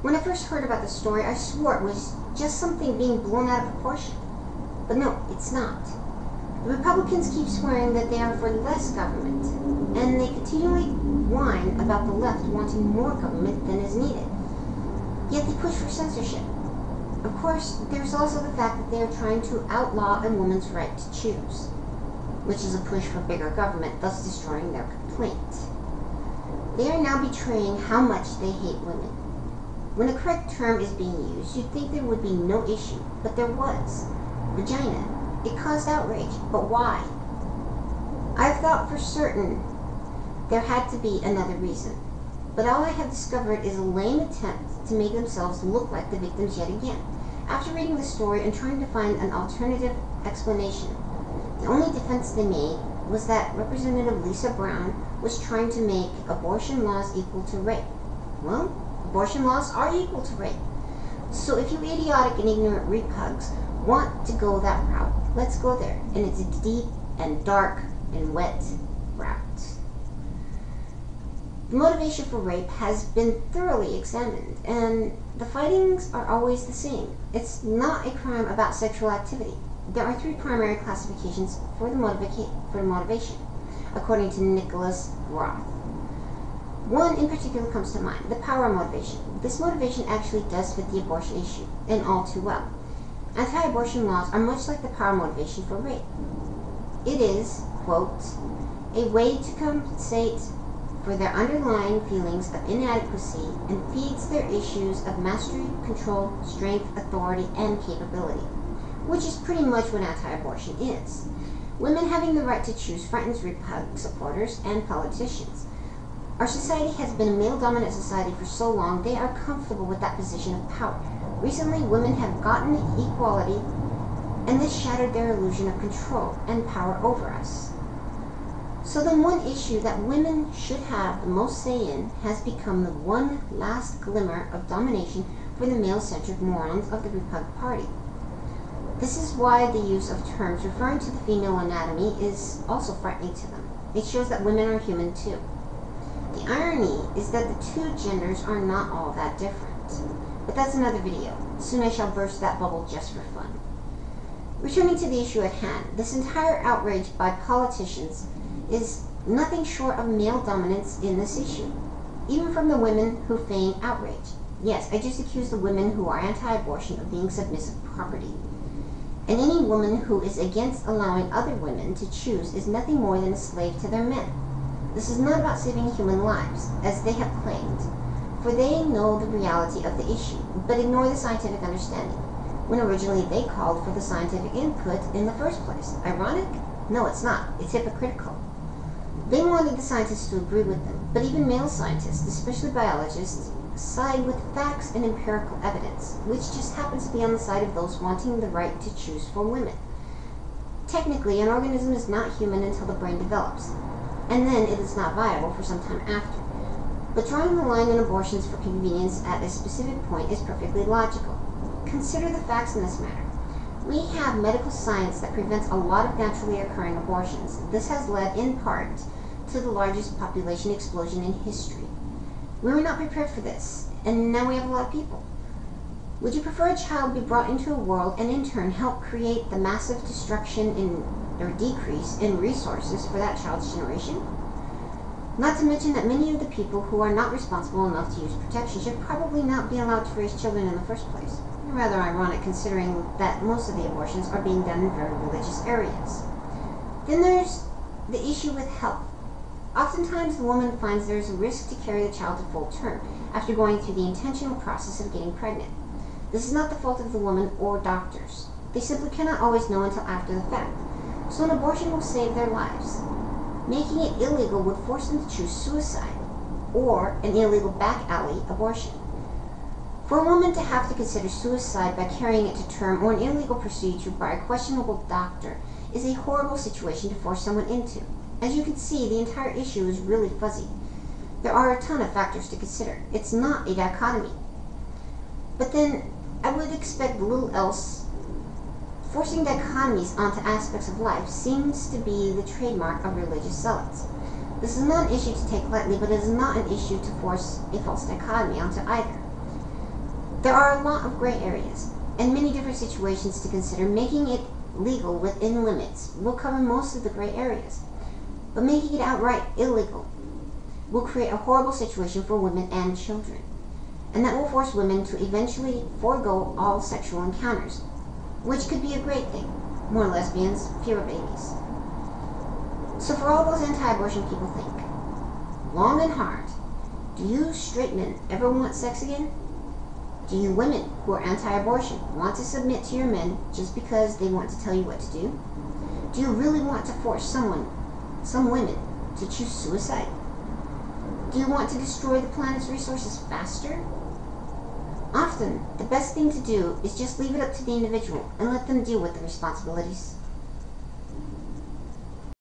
When I first heard about the story, I swore it was just something being blown out of proportion. But no, it's not. The Republicans keep swearing that they are for less government, and they continually whine about the left wanting more government than is needed. Yet they push for censorship. Of course, there's also the fact that they are trying to outlaw a woman's right to choose, which is a push for bigger government, thus destroying their complaint. They are now betraying how much they hate women. When the correct term is being used, you'd think there would be no issue, but there was. Vagina. It caused outrage, but why? I've thought for certain there had to be another reason, but all I have discovered is a lame attempt to make themselves look like the victims yet again. After reading the story and trying to find an alternative explanation, the only defense they made was that Representative Lisa Brown was trying to make abortion laws equal to rape. Well, abortion laws are equal to rape. So if you idiotic and ignorant repugs want to go that route, let's go there. And it's a deep and dark and wet route. The motivation for rape has been thoroughly examined, and the findings are always the same. It's not a crime about sexual activity. There are three primary classifications for the motivation, according to Nicholas Roth. One in particular comes to mind, the power motivation. This motivation actually does fit the abortion issue, and all too well. Anti-abortion laws are much like the power motivation for rape. It is, quote, a way to compensate for their underlying feelings of inadequacy and feeds their issues of mastery, control, strength, authority, and capability, which is pretty much what anti-abortion is. Women having the right to choose frightens repug supporters and politicians. Our society has been a male-dominant society for so long, they are comfortable with that position of power. Recently, women have gotten equality, and this shattered their illusion of control and power over us. So then one issue that women should have the most say in has become the one last glimmer of domination for the male-centric morons of the Republican Party. This is why the use of terms referring to the female anatomy is also frightening to them. It shows that women are human too. The irony is that the two genders are not all that different. But that's another video. Soon I shall burst that bubble just for fun. Returning to the issue at hand, this entire outrage by politicians is nothing short of male dominance in this issue, even from the women who feign outrage. Yes, I just accuse the women who are anti-abortion of being submissive property. And any woman who is against allowing other women to choose is nothing more than a slave to their men. This is not about saving human lives, as they have claimed, for they know the reality of the issue, but ignore the scientific understanding, when originally they called for the scientific input in the first place. Ironic? No, it's not. It's hypocritical. They wanted the scientists to agree with them, but even male scientists, especially biologists, side with facts and empirical evidence, which just happens to be on the side of those wanting the right to choose for women. Technically, an organism is not human until the brain develops, and then it is not viable for some time after. But drawing the line on abortions for convenience at a specific point is perfectly logical. Consider the facts in this matter. We have medical science that prevents a lot of naturally occurring abortions. This has led, in part, to the largest population explosion in history. We were not prepared for this, and now we have a lot of people. Would you prefer a child be brought into a world and in turn help create the massive destruction or decrease in resources for that child's generation? Not to mention that many of the people who are not responsible enough to use protection should probably not be allowed to raise children in the first place. Rather ironic considering that most of the abortions are being done in very religious areas. Then there's the issue with health. Oftentimes the woman finds there is a risk to carry the child to full term after going through the intentional process of getting pregnant. This is not the fault of the woman or doctors. They simply cannot always know until after the fact. So an abortion will save their lives. Making it illegal would force them to choose suicide or an illegal back alley abortion. For a woman to have to consider suicide by carrying it to term or an illegal procedure by a questionable doctor is a horrible situation to force someone into. As you can see, the entire issue is really fuzzy. There are a ton of factors to consider. It's not a dichotomy. But then, I would expect little else. Forcing dichotomies onto aspects of life seems to be the trademark of religious zealots. This is not an issue to take lightly, but it is not an issue to force a false dichotomy onto either. There are a lot of gray areas and many different situations to consider. Making it legal within limits will cover most of the gray areas, but making it outright illegal will create a horrible situation for women and children, and that will force women to eventually forego all sexual encounters, which could be a great thing. More lesbians, fewer babies. So for all those anti-abortion people, think long and hard. Do you straight men ever want sex again? Do you women who are anti-abortion want to submit to your men just because they want to tell you what to do? Do you really want to force some women, to choose suicide? Do you want to destroy the planet's resources faster? Often, the best thing to do is just leave it up to the individual and let them deal with the responsibilities.